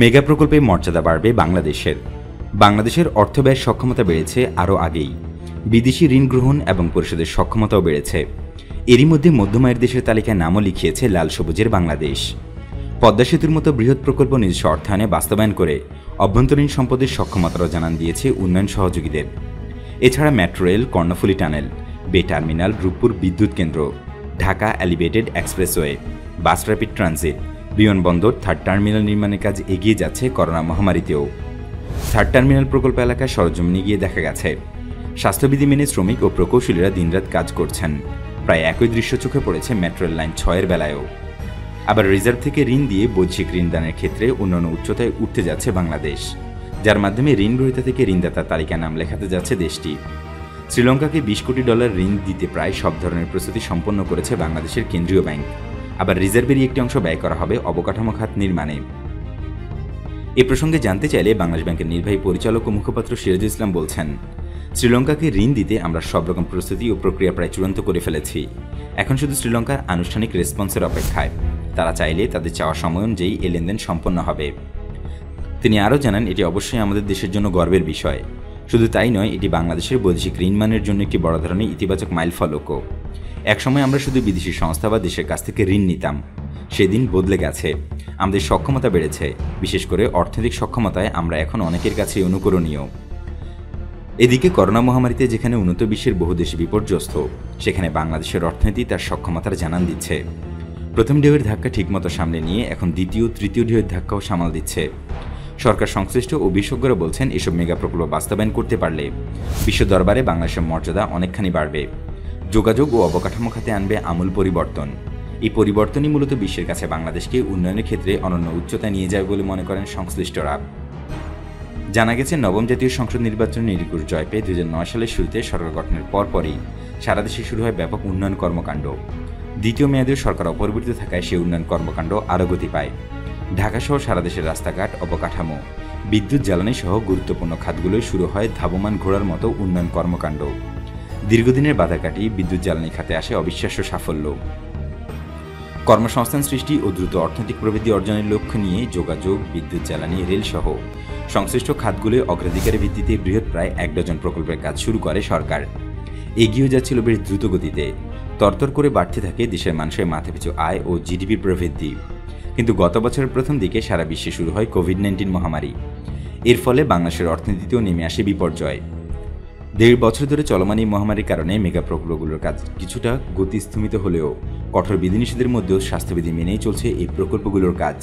Mega প্রকল্পে মর্যাদা বাড়বে বাংলাদেশের। বাংলাদেশের অর্থব্যয়ের সক্ষমতা বেড়েছে আরও আগেই। বিদেশি ঋণ গ্রহণ এবং পরিশোধের সক্ষমতাও বেড়েছে। এরই মধ্যে মধ্যমায়ের দেশের তালিকায় নামও লিখিয়েছে লাল সবুজের বাংলাদেশ। পদ্মা সেতুর মতো বৃহৎ প্রকল্প নিজস্ব অর্থায়নে বাস্তবায়ন করে অভ্যন্তরীণ সম্পদের সক্ষমতারও জানান দিয়েছে উন্নয়ন সহযোগীদের। এছাড়া মেট্রো রেল, কর্ণফুলী টানেল, বে টার্মিনাল, রূপপুর বিদ্যুৎ কেন্দ্র, ঢাকা এলিভেটেড এক্সপ্রেসওয়ে, বাস র্যাপিড ট্রানজিট, বিমানবন্দর, থার্ড টার্মিনাল নির্মাণের কাজ এগিয়ে যাচ্ছে করোনা মহামারীতেও। থার্ড টার্মিনাল প্রকল্প এলাকায় সরজমিনে গিয়ে দেখা গেছে স্বাস্থ্যবিধি মেনে শ্রমিক ও প্রকৌশলীরা দিনরাত কাজ করছেন। প্রায় একই দৃশ্য চোখে পড়েছে মেট্রো রেল লাইন 6-এর বেলায়ও। আবার রিজার্ভ থেকে ঋণ দিয়ে বৈশ্বিক ঋণদানের ক্ষেত্রে অন্যান্য উচ্চতায় উঠতে যাচ্ছে বাংলাদেশ, যার মাধ্যমে ঋণ গ্রহীতা থেকে ঋণদাতার তালিকায় নাম লেখাতে যাচ্ছে দেশটি। শ্রীলঙ্কাকে $20 কোটি ঋণ দিতে প্রায় সব ধরনের প্রস্তুতি সম্পন্ন করেছে বাংলাদেশের কেন্দ্রীয় ব্যাংক। আবার রিজার্ভেরই একটি অংশ ব্যয় করা হবে অবকাঠামো খাত নির্মাণে। এ প্রসঙ্গে জানতে চাইলে বাংলাদেশ ব্যাংকের নির্বাহী পরিচালক ও মুখপাত্র সিরাজুল ইসলাম বলছেন, শ্রীলঙ্কাকে ঋণ দিতে আমরা সব রকম প্রস্তুতি ও প্রক্রিয়া প্রায় চূড়ান্ত করে ফেলেছি। এখন শুধু শ্রীলঙ্কার আনুষ্ঠানিক রেসপন্সের অপেক্ষায়। তারা চাইলে তাদের চাওয়া সময় অনুযায়ী এই লেনদেন সম্পন্ন হবে। তিনি আরও জানান, এটি অবশ্যই আমাদের দেশের জন্য গর্বের বিষয়। শুধু তাই নয়, এটি বাংলাদেশের বৈদেশিক ঋণ মানের জন্য একটি বড় ধরনের ইতিবাচক মাইলফলকও। একসময় আমরা শুধু বিদেশি সংস্থা বা দেশের কাছ থেকে ঋণ নিতাম, সেদিন বদলে গেছে। আমাদের সক্ষমতা বেড়েছে, বিশেষ করে অর্থনৈতিক সক্ষমতায় আমরা এখন অনেকের কাছে অনুকরণীয়। এদিকে করোনা মহামারীতে যেখানে উন্নত বিশ্বের বহু দেশ বিপর্যস্ত, সেখানে বাংলাদেশের অর্থনীতি তার সক্ষমতার জানান দিচ্ছে। প্রথম ঢেউয়ের ধাক্কা ঠিকমতো সামলে নিয়ে এখন দ্বিতীয়, তৃতীয় ঢেউয়ের ধাক্কাও সামাল দিচ্ছে। সরকার সংশ্লিষ্ট ও বিশেষজ্ঞরা বলছেন, এসব মেগা প্রকল্প বাস্তবায়ন করতে পারলে বিশ্ব দরবারে বাংলাদেশের মর্যাদা অনেকখানি বাড়বে। যোগাযোগ ও অবকাঠামো খাতে আনবে আমূল পরিবর্তন। এই পরিবর্তনই মূলত বিশ্বের কাছে বাংলাদেশকে উন্নয়নের ক্ষেত্রে অনন্য উচ্চতায় নিয়ে যাবে বলে মনে করেন সংশ্লিষ্টরা। জানা গেছে, নবম জাতীয় সংসদ নির্বাচনে নিরঙ্কুশ জয় পেয়ে 2009 সালের শুরুতে সরকার গঠনের পরপরই সারা দেশে শুরু হয় ব্যাপক উন্নয়ন কর্মকাণ্ড। দ্বিতীয় মেয়াদেও সরকার অপরিবর্তিত থাকায় সেই উন্নয়ন কর্মকাণ্ড আরও গতি পায়। ঢাকাসহ সারা দেশের রাস্তাঘাট, অবকাঠামো, বিদ্যুৎ, জ্বালানি সহ গুরুত্বপূর্ণ খাতগুলোয় শুরু হয় ধাবমান ঘোড়ার মতো উন্নয়ন কর্মকাণ্ড। দীর্ঘদিনের বাধা কাটিয়ে বিদ্যুৎ জ্বালানি খাতে আসে অবিশ্বাস্য সাফল্য। কর্মসংস্থান সৃষ্টি ও দ্রুত অর্থনৈতিক প্রবৃদ্ধি অর্জনের লক্ষ্য নিয়ে যোগাযোগ, বিদ্যুৎ, জ্বালানি, রেল সহ সংশ্লিষ্ট খাতগুলোয় অগ্রাধিকারের ভিত্তিতে বৃহৎ প্রায় 1 ডজন প্রকল্পের কাজ শুরু করে সরকার। এগিয়ে যাচ্ছিল বেশ দ্রুত গতিতে। তরতর করে বাড়তে থাকে দেশের মানুষের মাথাপিছু আয় ও জিডিপির প্রবৃদ্ধি। কিন্তু গত বছরের প্রথম দিকে সারা বিশ্বে শুরু হয় কোভিড-19 মহামারী। এর ফলে বাংলাদেশের অর্থনীতিতেও নেমে আসে বিপর্যয়। 1.5 বছর ধরে চলমান এই মহামারীর কারণে মেগা প্রকল্পগুলোর কাজ কিছুটা গতি স্থমিত হলেও কঠোর বিধিনিষেধের মধ্যেও স্বাস্থ্যবিধি মেনেই চলছে এই প্রকল্পগুলোর কাজ।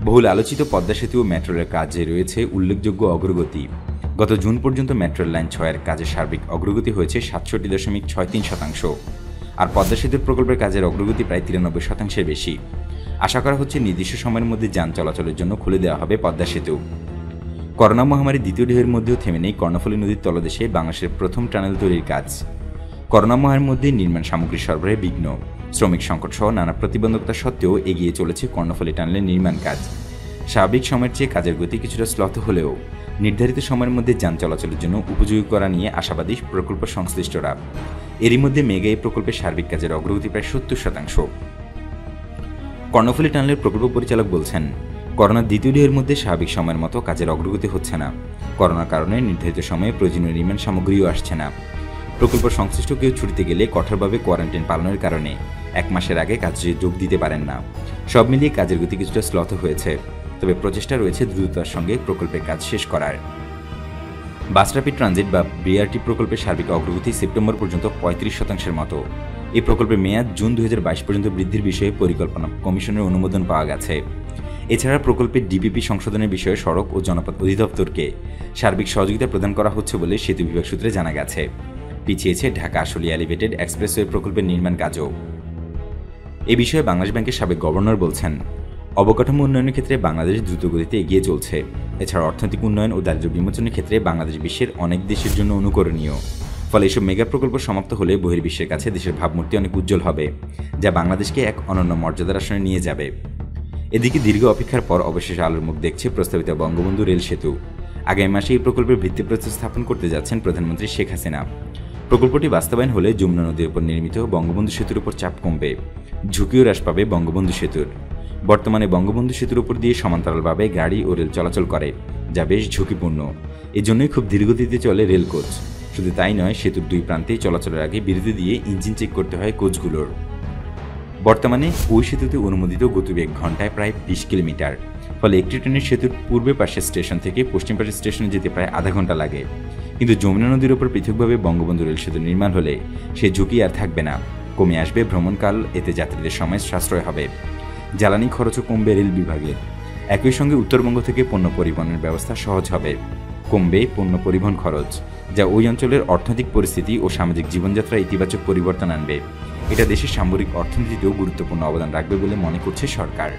বহুল আলোচিত পদ্মা সেতু ও মেট্রো রেলের কাজে রয়েছে উল্লেখযোগ্য অগ্রগতি। গত জুন পর্যন্ত মেট্রো রেল লাইন 6-এর কাজের সার্বিক অগ্রগতি হয়েছে 67.63%, আর পদ্মা সেতুর প্রকল্পের কাজের অগ্রগতি প্রায় 93%-এর বেশি। আশা করা হচ্ছে নির্দিষ্ট সময়ের মধ্যে যান চলাচলের জন্য খুলে দেওয়া হবে পদ্মা সেতু। করোনা মহামারীর দ্বিতীয় ঢেউয়ের মধ্যেও থেমে নেই কর্ণফুলী নদীর তলদেশে বাংলাদেশের প্রথম টানেল তৈরির কাজ। করোনা মহামারীর মধ্যে নির্মাণ সামগ্রী সরবরাহে বিঘ্ন, শ্রমিক সংকট সহ নানা প্রতিবন্ধকতা সত্ত্বেও এগিয়ে চলেছে কর্ণফুলী টানেলের নির্মাণ কাজ। স্বাভাবিক সময়ের চেয়ে কাজের গতি কিছুটা শ্লথ হলেও নির্ধারিত সময়ের মধ্যে যান চলাচলের জন্য উপযোগী করা নিয়ে আশাবাদী প্রকল্প সংশ্লিষ্টরা। এরই মধ্যে মেগা এই প্রকল্পের সার্বিক কাজের অগ্রগতি প্রায় 70%। কর্ণফুলী টানেলের প্রকল্প পরিচালক বলছেন, করোনার দ্বিতীয় ঢেউয়ের মধ্যে স্বাভাবিক সময়ের মতো কাজের অগ্রগতি হচ্ছে না। করোনার কারণে নির্ধারিত সময়ে প্রয়োজনীয় নির্মাণ সামগ্রীও আসছে না। প্রকল্প সংশ্লিষ্ট কেউ ছুটিতে গেলে কঠোরভাবে কোয়ারেন্টাইন পালনের কারণে 1 মাসের আগে কাজে যোগ দিতে পারেন না। সব মিলিয়ে কাজের গতি কিছুটা শ্লথ হয়েছে, তবে প্রচেষ্টা রয়েছে দ্রুততার সঙ্গে প্রকল্পের কাজ শেষ করার। বাস র্যাপিড ট্রানজিট বা বিআরটি প্রকল্পের সার্বিক অগ্রগতি সেপ্টেম্বর পর্যন্ত 35%-এর মতো। এই প্রকল্পের মেয়াদ জুন 2022 পর্যন্ত বৃদ্ধির বিষয়ে পরিকল্পনা কমিশনের অনুমোদন পাওয়া গেছে। এছাড়া প্রকল্পের ডিপিপি সংশোধনের বিষয়ে সড়ক ও জনপথ অধিদপ্তরকে সার্বিক সহযোগিতা প্রদান করা হচ্ছে বলে সেতু বিভাগ সূত্রে জানা গেছে। পিছিয়েছে ঢাকা আশুলিয়া এলিভেটেড এক্সপ্রেসওয়ে প্রকল্পের নির্মাণ কাজও। এ বিষয়ে বাংলাদেশ ব্যাংকের সাবেক গভর্নর বলছেন, অবকাঠামো উন্নয়নের ক্ষেত্রে বাংলাদেশ দ্রুত গতিতে এগিয়ে চলছে। এছাড়া অর্থনৈতিক উন্নয়ন ও দারিদ্র্য বিমোচনের ক্ষেত্রে বাংলাদেশ বিশ্বের অনেক দেশের জন্য অনুকরণীয়। ফলে এসব মেগা প্রকল্প সমাপ্ত হলে বহির্বিশ্বের কাছে দেশের ভাবমূর্তি অনেক উজ্জ্বল হবে, যা বাংলাদেশকে এক অনন্য মর্যাদার আসনে নিয়ে যাবে। এদিকে দীর্ঘ অপেক্ষার পর অবশেষে আলোর মুখ দেখছে প্রস্তাবিত বঙ্গবন্ধু রেল সেতু। আগামী মাসে এই প্রকল্পের ভিত্তিপ্রস্তর স্থাপন করতে যাচ্ছেন প্রধানমন্ত্রী শেখ হাসিনা। প্রকল্পটি বাস্তবায়ন হলে যমুনা নদীর উপর নির্মিত বঙ্গবন্ধু সেতুর উপর চাপ কমবে, ঝুঁকিও হ্রাস পাবে বঙ্গবন্ধু সেতুর। বর্তমানে বঙ্গবন্ধু সেতুর উপর দিয়ে সমান্তরালভাবে গাড়ি ও রেল চলাচল করে, যা বেশ ঝুঁকিপূর্ণ। এজন্যই খুব ধীরগতিতে চলে রেল কোচ। শুধু তাই নয়, সেতুর দুই প্রান্তেই চলাচলের আগে বিরতি দিয়ে ইঞ্জিন চেক করতে হয় কোচগুলোর। বর্তমানে ওই সেতুতে অনুমোদিত গতিবেগ ঘন্টায় প্রায় 20 কিলোমিটার। ফলে একটি ট্রেনের সেতুর পূর্বে পাশের স্টেশন থেকে পশ্চিম পাশের স্টেশনে যেতে প্রায় আধা ঘন্টা লাগে। কিন্তু যমুনা নদীর ওপর পৃথকভাবে বঙ্গবন্ধু রেল সেতু নির্মাণ হলে সে ঝুঁকি আর থাকবে না। কমে আসবে ভ্রমণকাল, এতে যাত্রীদের সময় সাশ্রয় হবে, জ্বালানি খরচও কমবে রেল বিভাগের। একই সঙ্গে উত্তরবঙ্গ থেকে পণ্য পরিবহনের ব্যবস্থা সহজ হবে, কমবে পণ্য পরিবহন খরচ, যা ওই অঞ্চলের অর্থনৈতিক পরিস্থিতি ও সামাজিক জীবনযাত্রায় ইতিবাচক পরিবর্তন আনবে। এটা দেশের সামরিক অর্থনীতিতেও গুরুত্বপূর্ণ অবদান রাখবে বলে মনে করছে সরকার।